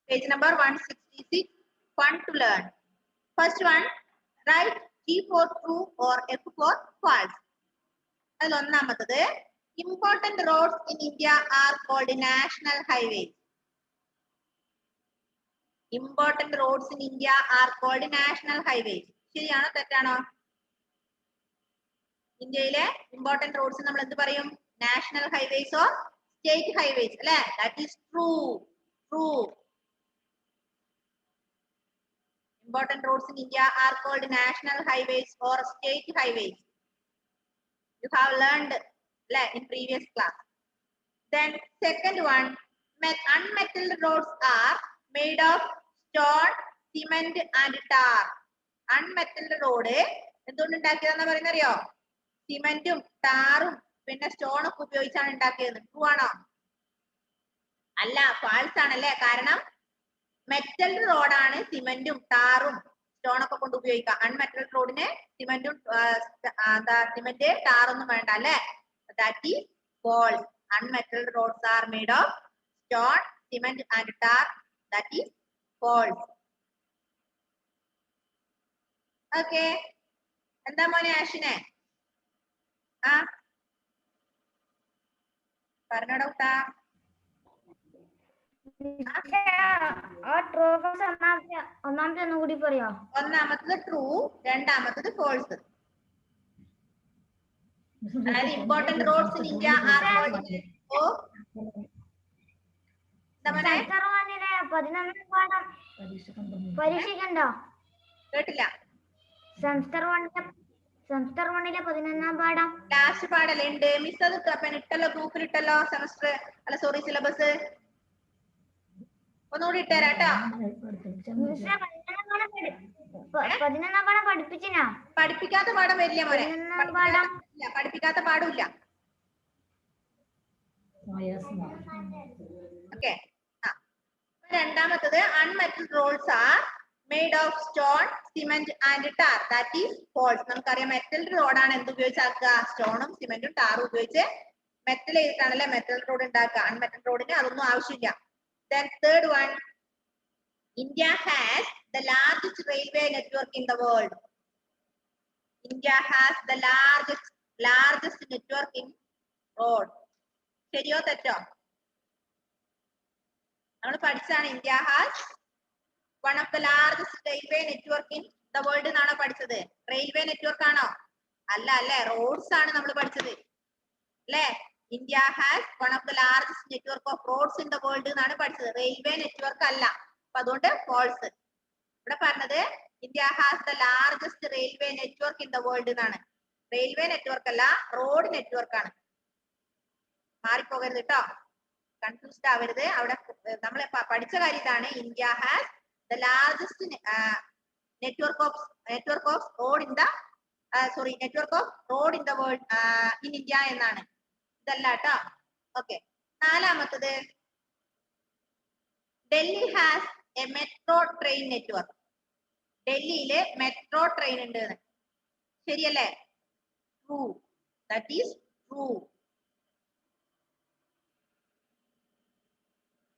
Page number 166. Fun to learn. First one, write G for true or F for false. അതിൽ ഒന്നാമത്തത് important roads in India are called national highways. Important roads in India are called national highways. ശരിയാണോ തെറ്റാണോ? ഇന്ത്യയിലെ important roads നമ്മൾ എന്ത് പറയും? National highways or state highways അല്ലേ? That is true. True. Important roads in India are called national highways or state highways. You have learned in previous class. Then second one, unmetalled roads are made of stone, cement and tar. Unmetalled road എന്തുകൊണ്ട് ഉണ്ടാക്കിയതെന്ന് പറയുന്നറിയോ? സിമെന്റും ടാറും പിന്നെ stone ഒക്കെ ഉപയോഗിച്ചാണ് ഉണ്ടാക്കിയത്. True ആണോ? അല്ല, false ആണല്ലേ. കാരണം metal റോഡാണ് സിമെന്റും ടാറും സ്റ്റോൺ ഒക്കെ കൊണ്ട് ഉപയോഗിക്കുക. അൺമെറ്റൽ റോഡിന് സിമെന്റും സിമെന്റ് ടാറൊന്നും വേണ്ട അല്ലേ. That is false. Unmetalled roads are made of stone, cement and tar. That is false. Okay. എന്താ മോനെ ആഷിനെ? ആ പറഞ്ഞോടാ കുട്ടാ. ഒന്നാമത്തെ ഒന്നുകൂടി പറയോ? ഒന്നാമത്തത് ട്രൂ, രണ്ടാമത്തത് ഫോൾസ്. അതായത് important roads in India are പരീക്ഷിക്കണ്ടോ? കേട്ടില്ല. സെമസ്റ്റർ 1 11 പാഠം ലാസ്റ്റ് പാടല്ലേ ഉണ്ട്. മിസ് അത് ഇട്ടല്ലോ, ഗ്രൂപ്പിൽ ഇട്ടല്ലോ. സെമസ്റ്റർ അല്ല സോറി സിലബസ് ഒന്നുകൂടി ഇട്ടേരാട്ടോ. 11 പാഠം പഠിപ്പിച്ചിനാ? പഠിപ്പിക്കാത്ത പാഠം വരില്ല മോനെ. പഠിപ്പിക്കാത്ത പാടില്ല. ഓക്കെ. രണ്ടാമത്തത് unmetalled roads are made of stone, cement and tar. That is false. നമുക്കറിയാം മെറ്റൽ റോഡാണ് എന്ത് ഉപയോഗിച്ചാക്കുക? സ്റ്റോണും സിമെന്റും ടാറും ഉപയോഗിച്ച് മെറ്റൽ ചെയ്തിട്ടാണല്ലേ മെറ്റൽ റോഡ് ഉണ്ടാക്കുക. അൺമെറ്റൽ റോഡിന് അതൊന്നും ആവശ്യമില്ല. Then third one, India has the largest railway network in the world. India has the largest network in road. ശരിയോ തെറ്റോ? നമ്മൾ പഠിച്ചാണ് India has one of the largest railway network in the world എന്നാണോ പഠിച്ചത്? റെയിൽവേ നെറ്റ്വർക്ക് ആണോ? അല്ല അല്ലേ, roads ആണ് നമ്മൾ പഠിച്ചത് അല്ലേ. India has one of the largest network of roads in the world എന്നാണ് പഠിച്ചത്. റെയിൽവേ നെറ്റ്വർക്ക് അല്ല. അപ്പൊ അതുകൊണ്ട് ഫോൾസ്. ഇവിടെ പറഞ്ഞത് India has the largest railway network in the world എന്നാണ്. റെയിൽവേ നെറ്റ്വർക്ക് അല്ല, റോഡ് നെറ്റ്വർക്ക് ആണ്. മാറിപ്പോകരുത് കേട്ടോ, കൺഫ്യൂസ്ഡ് ആവരുത്. അവിടെ നമ്മൾ പഠിച്ച കാര്യം ഇതാണ്. India has the largest network of road in the network of road in the world in India എന്നാണ്. ഇതല്ല ട്ടോ. ഓക്കെ. നാലാമത്തത് Delhi has a metro train network. ഡൽഹിയില് മെട്രോ ട്രെയിൻ ഉണ്ട്. ശരിയല്ലേ? ട്രൂ. That is true.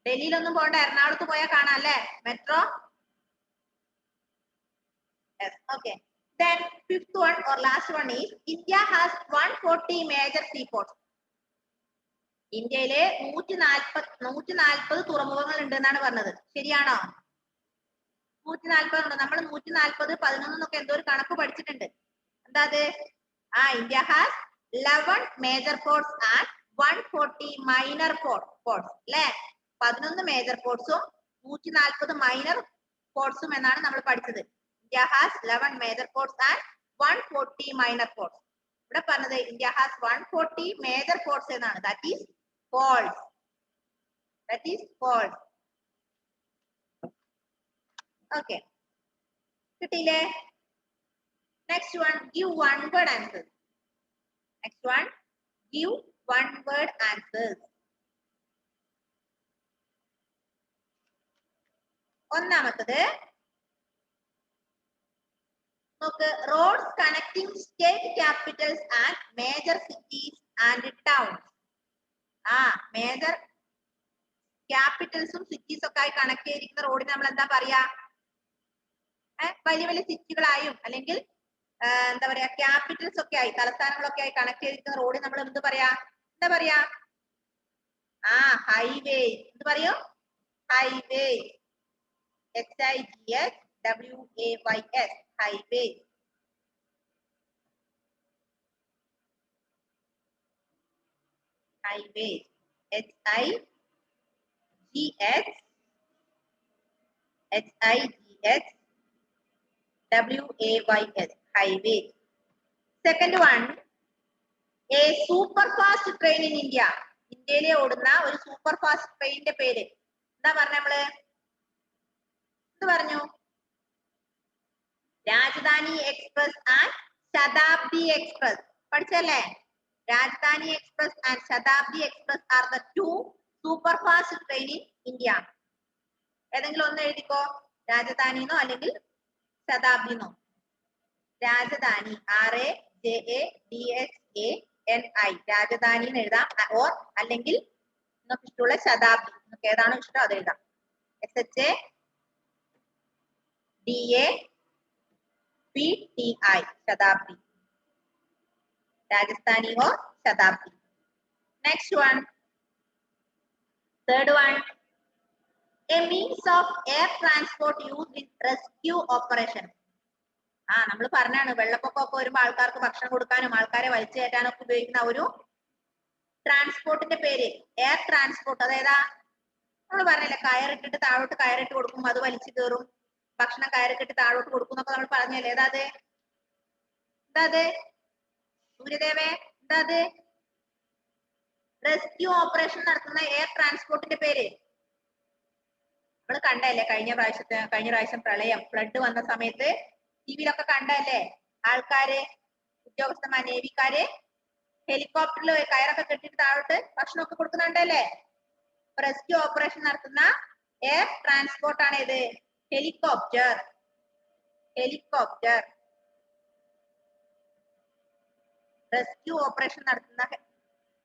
ഡൽഹിയിലൊന്നും പോകണ്ട, എറണാകുളത്ത് പോയാൽ കാണാം അല്ലേ metro. Yes, okay. Then fifth one or last one is India has 140 major seaports. ഇന്ത്യയിലെ 140 തുറമുഖങ്ങൾ ഉണ്ട് എന്നാണ് പറഞ്ഞത്. ശരിയാണോ? 140 ഉണ്ട്. നമ്മൾ 140 11 എന്നൊക്കെ എന്തോ ഒരു കണക്ക് പഠിച്ചിട്ടുണ്ട്. എന്താ അത്? India has 11 major ports and 140 minor ports അല്ലെ. 11 മേജർ പോർട്സും 140 മൈനർ പോർട്സും എന്നാണ് നമ്മൾ പഠിച്ചത്. India has 11 major ports and 140 minor ports. ഇവിടെ പറഞ്ഞത് India has 140 major ports എന്നാണ്. That is false. That is false. Okay. കിട്ടിയില്ലേ? Next one, give one word answers. Next one, give one word answers. ഒന്നാമത്തത് roads connecting state capitals and major cities and towns. Major ക്യാപിറ്റൽസും സിറ്റീസും ഒക്കെ ആയി connect ചെയ്തിരിക്കുന്ന റോഡിന് നമ്മൾ എന്താ പറയാ? വലിയ വലിയ സിറ്റികളായും അല്ലെങ്കിൽ എന്താ പറയാ ക്യാപിറ്റൽസ് ഒക്കെ ആയി തലസ്ഥാനങ്ങളൊക്കെ ആയി കണക്ട് ചെയ്തിരിക്കുന്ന റോഡ് നമ്മൾ എന്ത് പറയാ? എന്താ പറയാ? ഹൈവേ. എന്ത് പറയൂ? Highway. HIGHWAYS. Highway. Highway. HIGHWAYS. Highway. Second one, a super fast train in India. ഇന്ത്യയിലെ ഓടുന്ന ഒരു സൂപ്പർ ഫാസ്റ്റ് ട്രെയിനിന്റെ പേര് എന്താ പറഞ്ഞ നമ്മള്? എന്ത് പറഞ്ഞു? Rajdhani Express and Shatabdi Express. പഠിച്ചല്ലേ? Rajdhani Express and Shatabdi Express are the two super fast train in India. ഏതെങ്കിലും ഒന്ന് എഴുതിക്കോ. രാജധാനിന്നോ അല്ലെങ്കിൽ ശതാബ്ദിന്നോ. രാജധാനി RAJADHANI. രാജധാനി എന്ന് എഴുതാം. ഓർ അല്ലെങ്കിൽ നിങ്ങൾക്ക് ഇഷ്ടമുള്ള ശതാബ്ദി. നിങ്ങൾക്ക് ഏതാണോ ഇഷ്ടം അത് എഴുതാം. SHADAPTI. Shatabdi. Rajasthani or Shatabdi. Next one. Third one. A means of air transport used in rescue operation. നമ്മൾ പറഞ്ഞാണ് വെള്ളപ്പൊക്കമൊക്കെ വരുമ്പോൾ ആൾക്കാർക്ക് ഭക്ഷണം കൊടുക്കാനും ആൾക്കാരെ വലിച്ചു കയറ്റാനും ഒക്കെ ഉപയോഗിക്കുന്ന ഒരു ട്രാൻസ്പോർട്ടിന്റെ പേര് എയർ ട്രാൻസ്പോർട്ട്. അതേതാ? നമ്മൾ പറഞ്ഞില്ല കയറിട്ടിട്ട് താഴോട്ട് കയറിട്ട് കൊടുക്കും, അത് വലിച്ചു കയറും. ഭക്ഷണം കയറിട്ടിട്ട് താഴോട്ട് കൊടുക്കും എന്നൊക്കെ നമ്മൾ പറഞ്ഞല്ലേ. ഏതാ അത്? സൂര്യദേവേ, എന്താ അത്? റെസ്ക്യൂ ഓപ്പറേഷൻ നടത്തുന്ന എയർ ട്രാൻസ്പോർട്ടിന്റെ പേര് നമ്മൾ കണ്ടല്ലേ കഴിഞ്ഞ പ്രാവശ്യം പ്രളയം ഫ്ലഡ് വന്ന സമയത്ത് ടിവിയിലൊക്കെ കണ്ടല്ലേ. ആൾക്കാര് ഉദ്യോഗസ്ഥന്മാർ നേവിക്കാര് ഹെലികോപ്റ്ററിൽ കയറൊക്കെ കെട്ടിട്ട് താഴോട്ട് ഭക്ഷണമൊക്കെ കൊടുക്കുന്നുണ്ടല്ലേ. റെസ്ക്യൂ ഓപ്പറേഷൻ നടത്തുന്ന എയർ ട്രാൻസ്പോർട്ട് ആണ് ഇത്. ഹെലികോപ്റ്റർ. റെസ്ക്യൂ ഓപ്പറേഷൻ നടത്തുന്ന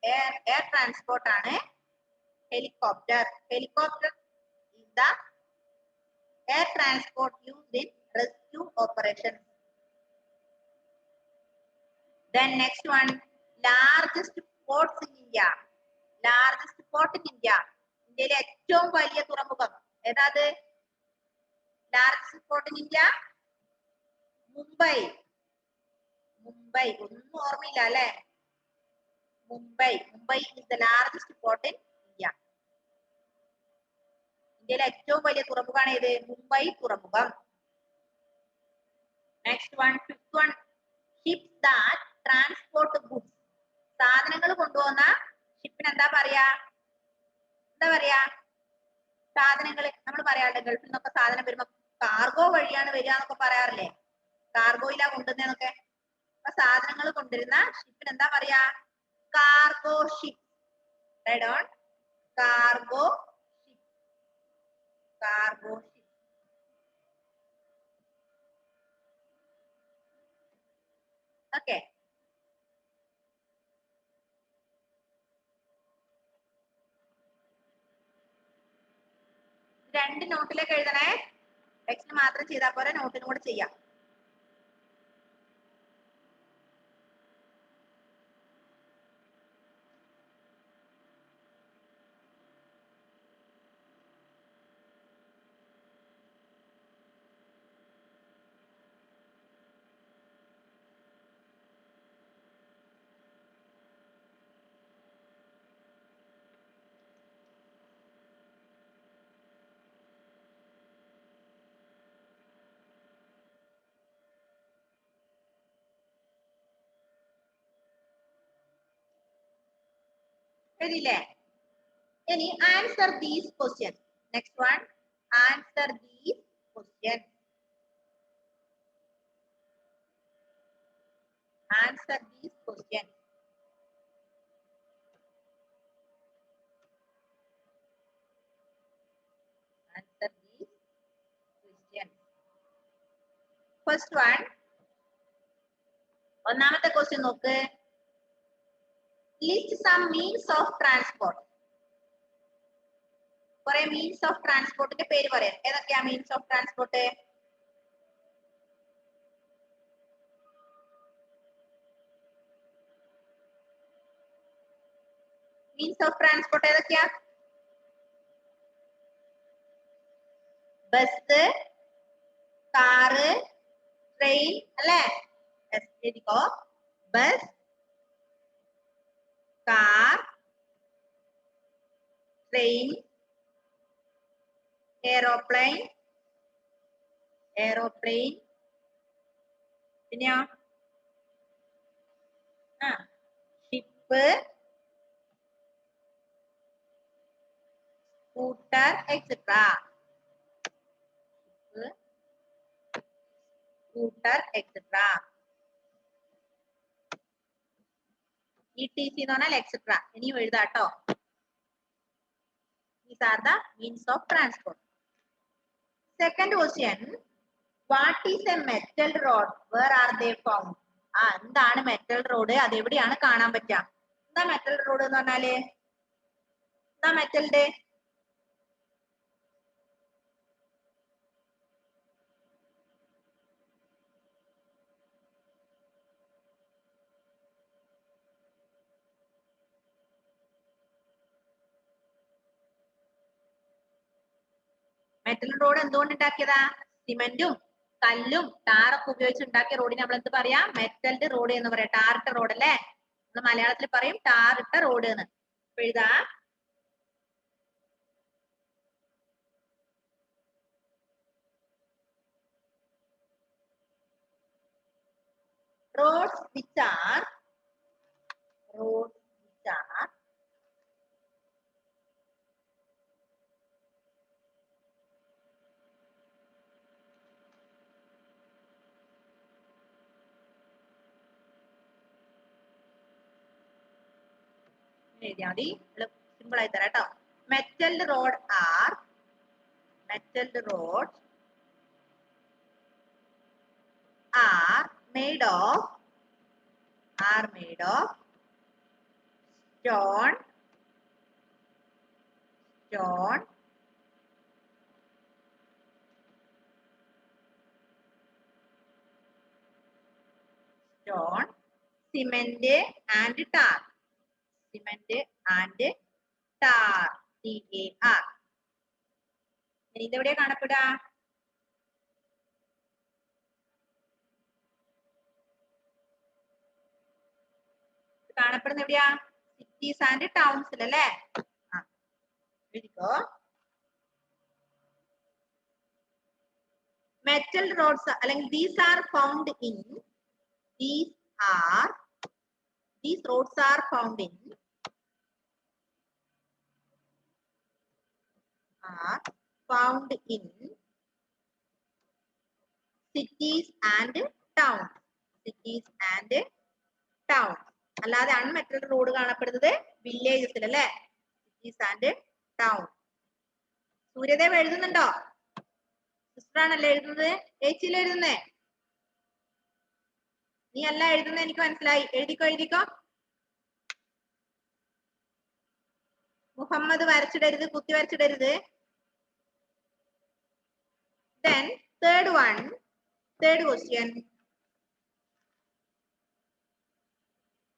എയർ ട്രാൻസ്പോർട്ട് ആണ് helicopter. Helicopter is the air transport used in rescue operations. Then next one, largest ports in India. Largest port in India. ഇന്ത്യയിലെ ഏറ്റവും വലിയ തുറമുഖം ഏതാത്? Largest port in India? Mumbai. ഒന്നും ഓർമ്മയില്ല അല്ലെ? Mumbai is the largest port in India. ഇന്ത്യയിലെ ഏറ്റവും വലിയ തുറമുഖമാണ് ഇത് മുംബൈ തുറമുഖം. Next one, fifth one, ships that transport goods. സാധനങ്ങൾ കൊണ്ടുപോകുന്ന ഷിപ്പിന് എന്താ പറയാ? സാധനങ്ങൾ നമ്മൾ പറയാറുണ്ട് ഗൾഫിൽ നിന്നൊക്കെ സാധനം വരുമ്പോ കാർഗോ വഴിയാണ് വരിക എന്നൊക്കെ പറയാറില്ലേ. കാർഗോയിലാ കൊണ്ടുവന്നേന്നൊക്കെ. അപ്പൊ സാധനങ്ങൾ കൊണ്ടുവരുന്ന ഷിപ്പിന് എന്താ പറയാ? Cargo ship. Cargo ship. Okay. രണ്ട് നോട്ടിലേക്ക് എഴുതണേ. ടെക്സ്റ്റ് മാത്രം ചെയ്താൽ പോരെ, നോട്ടിനും കൂടെ ചെയ്യാം. എഴുതിയില്ലേ? ഇനി answer these questions. Next one, answer these questions. Answer these questions. Answer these questions. First one. ഒന്നാമത്തെ ക്വസ്റ്റ്യൻ നോക്ക്. List some means of transport. കുറെ മീൻസ് ഓഫ് ട്രാൻസ്പോർട്ടിന്റെ പേര് പറയാം. ഏതൊക്കെയാ means of transport? Means of transport ഏതൊക്കെയാ? ബസ്, കാറ്, ട്രെയിൻ അല്ലേ? എഴുതിക്കോ. Bus, car, train, aeroplane, പിന്നെയോ ഷിപ്പ്, സ്കൂട്ടർ എക്സെട്ര. ETC എന്ന് പറഞ്ഞാൽ എക്സെട്ര. ഇനിയും എഴുതാട്ടോ. These are the means of transport. Second question. What is a metal rod? Where are they found? എന്താണ് metal road? അത് എവിടെയാണ് കാണാൻ പറ്റുക? എന്താ മെറ്റൽ റോഡ് എന്ന് പറഞ്ഞാല്? എന്താ മെറ്റലിന്റെ? മെറ്റൽ റോഡ് എന്തുകൊണ്ട് ഉണ്ടാക്കിയതാ? സിമെന്റും കല്ലും ടാറൊക്കെ ഉപയോഗിച്ച് ഉണ്ടാക്കിയ റോഡിന് നമ്മൾ എന്ത് പറയാ? മെറ്റൽഡ് റോഡ് എന്ന് പറയാം. ടാറിട്ട റോഡ് അല്ലേ? നമ്മൾ മലയാളത്തിൽ പറയും ടാറിട്ട റോഡ് എന്ന്. എഴുതാ. roads which are എഴുതിയാൽ മതി. സിമ്പിൾ ആയി തരാം കേട്ടോ. Metalled road are made of stone, cement and tar. TAR. ഇതെവിടെയാ കാണപ്പെടുക? കാണപ്പെടുന്ന എവിടെയാ? സിറ്റീസ് ആൻഡ് ടൗൺസിൽ അല്ലേ? എഴുതിക്കോ. മെറ്റൽ റോഡ്സ് അല്ലെങ്കിൽ these roads are found in cities and towns. അല്ലാതെ അൺമെറ്റൽ റോഡ് കാണപ്പെടുന്നത് വില്ലേജസിൽ അല്ലേ? Cities and town. സൂര്യദേവ് എഴുതുന്നുണ്ടോ? സിസ്റ്റർ ആണല്ലേ എഴുതുന്നത്? ചേച്ചിയിൽ എഴുതുന്നേ? നീ അല്ല എഴുതുന്നത്, എനിക്ക് മനസ്സിലായി. എഴുതിക്കോ. മുഹമ്മദ് വരച്ചിടരുത്, കുത്തി വരച്ചിടരുത്. Then third question.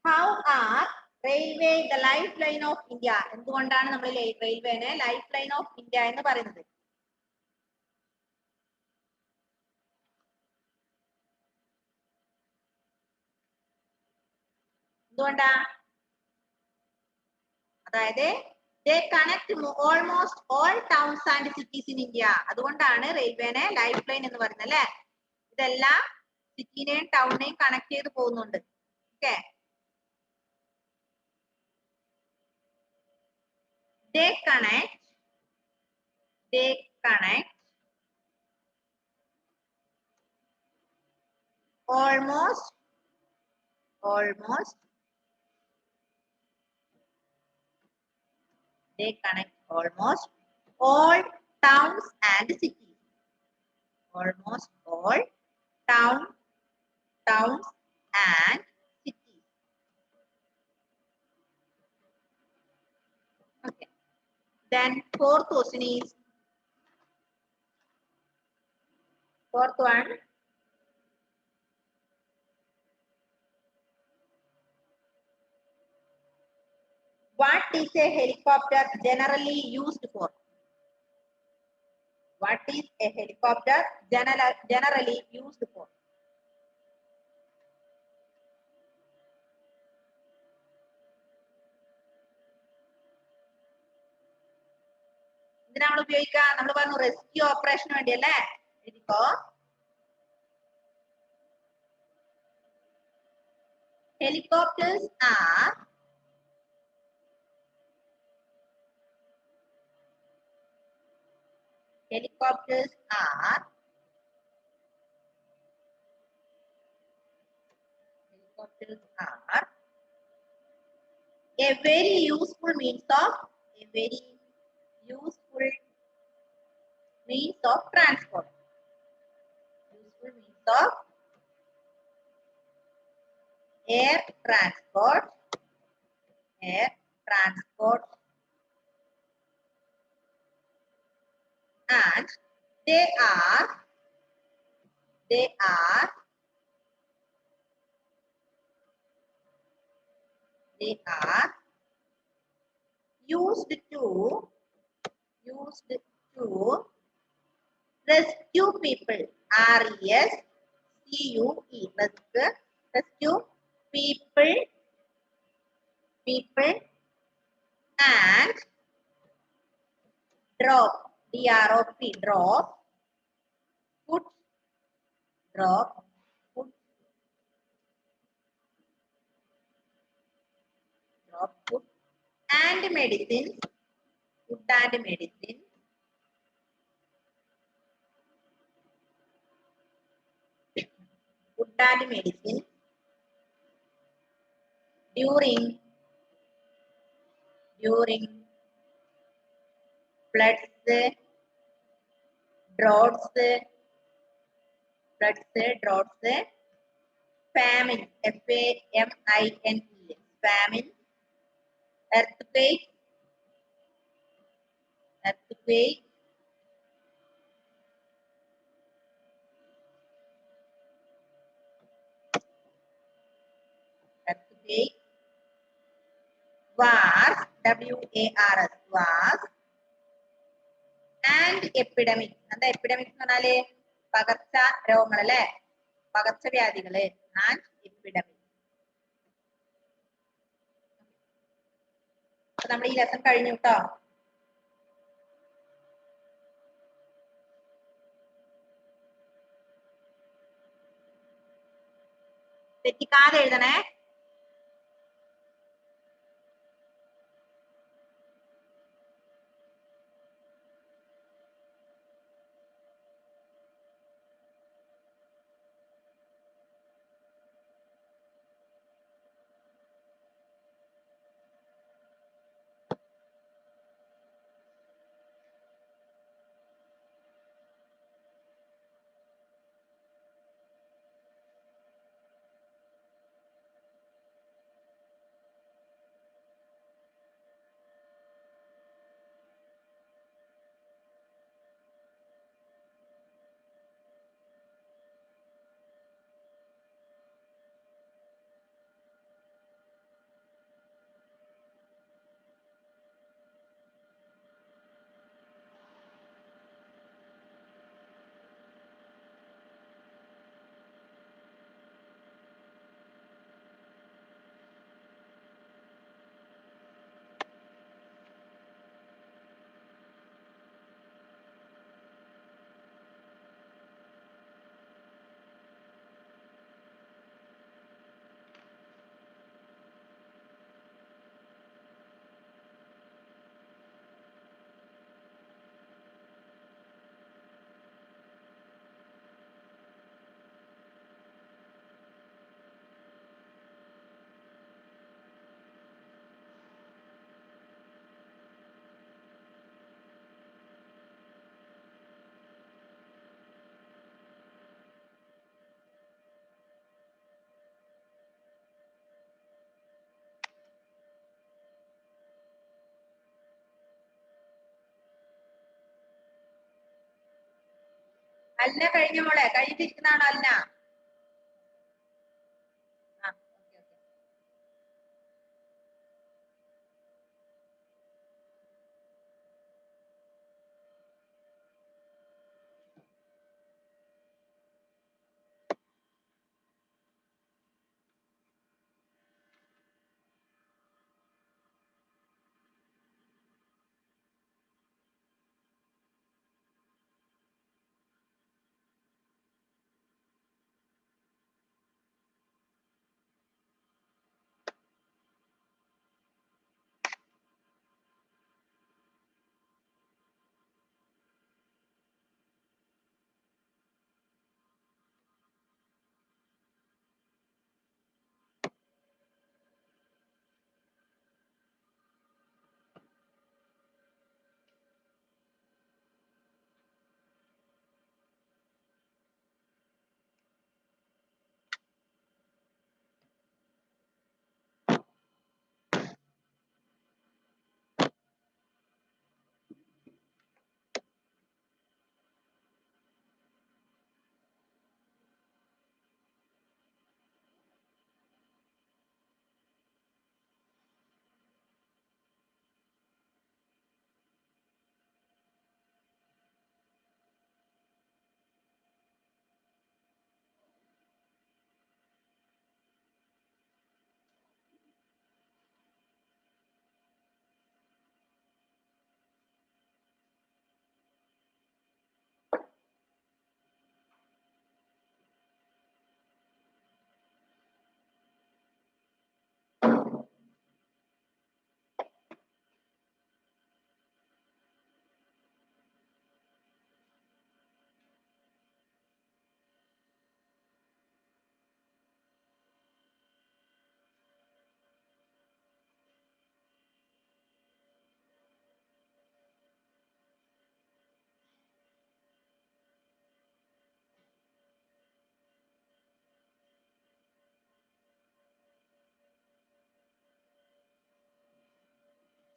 How are railway the lifeline of India? എന്തുകൊണ്ടാണ് നമ്മൾ റെയിൽവേനെ ലൈഫ് ലൈൻ ഓഫ് ഇന്ത്യ എന്ന് പറയുന്നത്? എന്തുകൊണ്ടാ? അതായത് they connect almost all towns and cities in India. അതുകൊണ്ടാണ് റെയിൽവേനെ ലൈഫ് ലൈൻ എന്ന് പറയുന്നത് അല്ലേ? ഇതെല്ലാം സിറ്റിനെയും ടൗണിനെയും കണക്ട് ചെയ്ത് പോകുന്നുണ്ട്. Okay. They connect almost all towns and cities. Almost all towns and cities. Okay. Then fourth question is, fourth one, what is a helicopter generally used for? What is a helicopter generally used for? ഇതിനാണ് ഉപയോഗിക്കുക. നമ്മൾ പറഞ്ഞു rescue ഓപ്പറേഷന് വേണ്ടിയല്ലേ. എഴുതിക്കോ. Helicopters are a very useful means of transport. Useful means of air transport, and they are used to rescue people. RESCUE. Rescue people and drop. DROP. Drop food and medicine. Food and medicine during floods, droughts, famine, FAMINE, famine, earthquake, wars, WARS, wars, and epidemics. എന്താ epidemics എന്ന് പറഞ്ഞാല് പകർച്ച രോഗങ്ങൾ അല്ലെ, പകർച്ചവ്യാധികള്. And epidemics. അപ്പൊ നമ്മൾ ഈ lesson കഴിഞ്ഞു കേട്ടോ. തെറ്റിക്കാതെ എഴുതണേ. അല്ല കഴിഞ്ഞ മോളെ കഴിഞ്ഞിട്ടിരിക്കുന്നതാണോ അല്ല?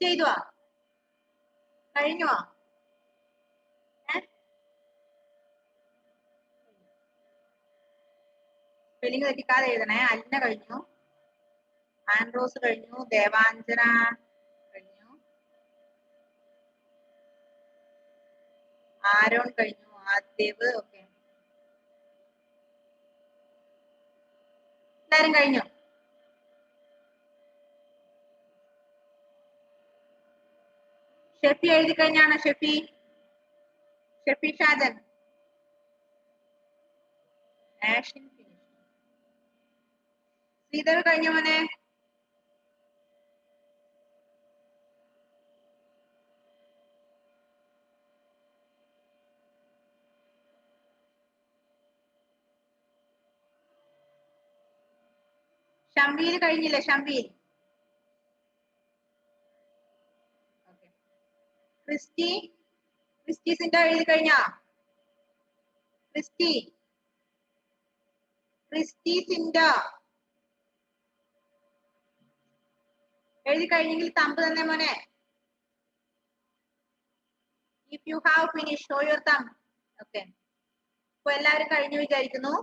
ചെയ്തുവാ? കഴിഞ്ഞുവാ? സ്പെല്ലിംഗ് തെറ്റിക്കാതെ എഴുതണേ. അലിന കഴിഞ്ഞു, ആൻഡ്രോസ് കഴിഞ്ഞു, ദേവാഞ്ജന കഴിഞ്ഞു, ആരോൺ കഴിഞ്ഞു, ആദ്യവ്. ഓക്കെ, എല്ലാരും കഴിഞ്ഞു. ഷെഫി എഴുതി കഴിഞ്ഞാണോ? ഷെഫി ഷാജൻ. ശ്രീദേവ് കഴിഞ്ഞ മോനെ? ഷംവീൽ കഴിഞ്ഞില്ലേ? ഷംവീൽ. ക്രിസ്റ്റി സിൻഡോ എഴുതി കഴിഞ്ഞോ? ക്രിസ്റ്റി സിൻഡോ എഴുതി കഴിഞ്ഞെങ്കിൽ തമ്പ് തന്നെ മോനെ. If you have finish show your thumb. Okay, ഇപ്പൊ എല്ലാവരും കഴിഞ്ഞു വിചാരിക്കുന്നു.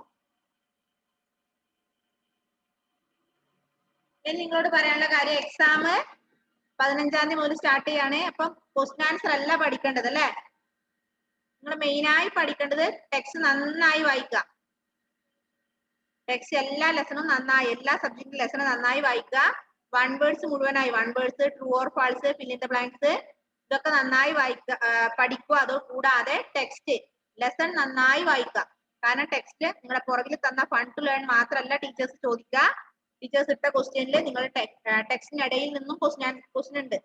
ഇനി നിങ്ങളോട് പറയാനുള്ള കാര്യം, എക്സാം 15-ാം തീയതി മുതൽ സ്റ്റാർട്ട് ചെയ്യാണ്. അപ്പം ക്വസ്റ്റ്യൻ ആൻസർ അല്ല പഠിക്കേണ്ടത് അല്ലേ? നിങ്ങൾ മെയിനായി പഠിക്കേണ്ടത് ടെക്സ്റ്റ് നന്നായി വായിക്കുക. ടെക്സ്റ്റ് എല്ലാ ലെസണും നന്നായി, എല്ലാ സബ്ജക്റ്റിന്റെ ലെസണും നന്നായി വായിക്കുക. വൺ വേർഡ്സ് മുഴുവനായി, one words, true or false, fill in the blanks, ഇതൊക്കെ നന്നായി വായിക്കുക, പഠിക്കുക. അതോ കൂടാതെ ടെക്സ്റ്റ് ലെസൺ നന്നായി വായിക്കുക. കാരണം ടെക്സ്റ്റ് നിങ്ങളുടെ പുറകിൽ തന്ന ഫൺ ടു ലേൺ മാത്രമല്ല ടീച്ചേഴ്സ് ചോദിക്കുക. ടീച്ചേഴ്സ് ഇട്ട ക്വസ്റ്റ്യനിൽ നിങ്ങൾ ടെക്സ്റ്റിനിടയിൽ നിന്നും ക്വസ്റ്റ്യൻ ഉണ്ട്.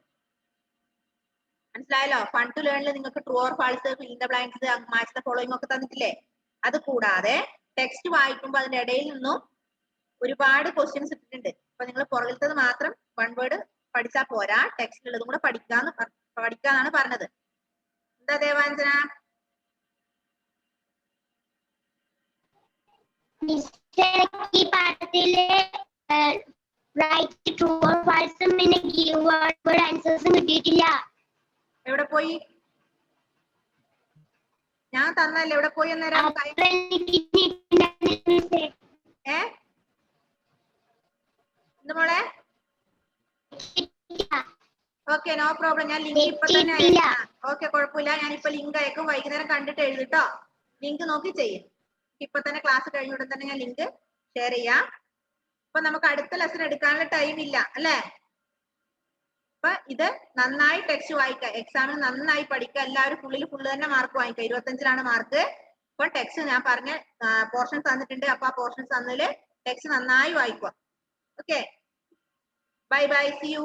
മനസ്സിലായല്ലോ? ഫൺ ടു ലേണിൽ നിങ്ങൾക്ക് true or false, fill in the blanks, match the following ഒക്കെ തന്നിട്ടില്ലേ? അത് കൂടാതെ ടെക്സ്റ്റ് വായിക്കുമ്പോൾ അതിന്റെ ഇടയിൽ നിന്നും ഒരുപാട് ക്വസ്റ്റ്യൻസ് ഇട്ടിട്ടുണ്ട്. അപ്പൊ നിങ്ങൾ പുറകിലത്തത് മാത്രം വൺ വേർഡ് പഠിച്ചാൽ പോരാ, ടെക്സ്റ്റിലുള്ളതും കൂടെ പഠിക്കാന്നാണ് പറഞ്ഞത്. എന്താ ദേവാഞ്ജന? ഈ പാഠത്തില് ട്രൂ ഓർ ഫാൾസും പിന്നെ കീവേഡ് ആൻസേഴ്സും കിട്ടിയിട്ടില്ല. എവിടെ പോയി? ഞാൻ തന്നല്ലേ, എവിടെ പോയി അന്നേരം? ഏ എന്ത് മോളെ? Okay, no problem. ഞാൻ ലിങ്ക് ഇപ്പൊ തന്നെ അയക്കാം. ഓക്കെ, കുഴപ്പമില്ല. ഞാനിപ്പോ ലിങ്ക് അയക്കും. വൈകുന്നേരം കണ്ടിട്ട് എഴുതിട്ടോ. ലിങ്ക് നോക്കി ചെയ്യും. ഇപ്പൊ തന്നെ ക്ലാസ് കഴിഞ്ഞുടൻ തന്നെ ഞാൻ ലിങ്ക് ഷെയർ ചെയ്യാം. അപ്പൊ നമുക്ക് അടുത്ത ലെസൺ എടുക്കാനുള്ള ടൈം ഇല്ല അല്ലേ? അപ്പൊ ഇത് നന്നായി ടെക്സ്റ്റ് വായിക്കുക. എക്സാമിന് നന്നായി പഠിക്കുക. എല്ലാവരും ഫുള്ള് തന്നെ മാർക്ക് വാങ്ങിക്കുക. 25-ലാണ് മാർക്ക്. അപ്പൊ ടെക്സ്റ്റ് ഞാൻ പറഞ്ഞ പോർഷൻസ് തന്നിട്ടുണ്ട്. അപ്പൊ ആ പോർഷൻസ് തന്നതില് ടെക്സ്റ്റ് നന്നായി വായിക്കുക. Okay, bye bye, see U.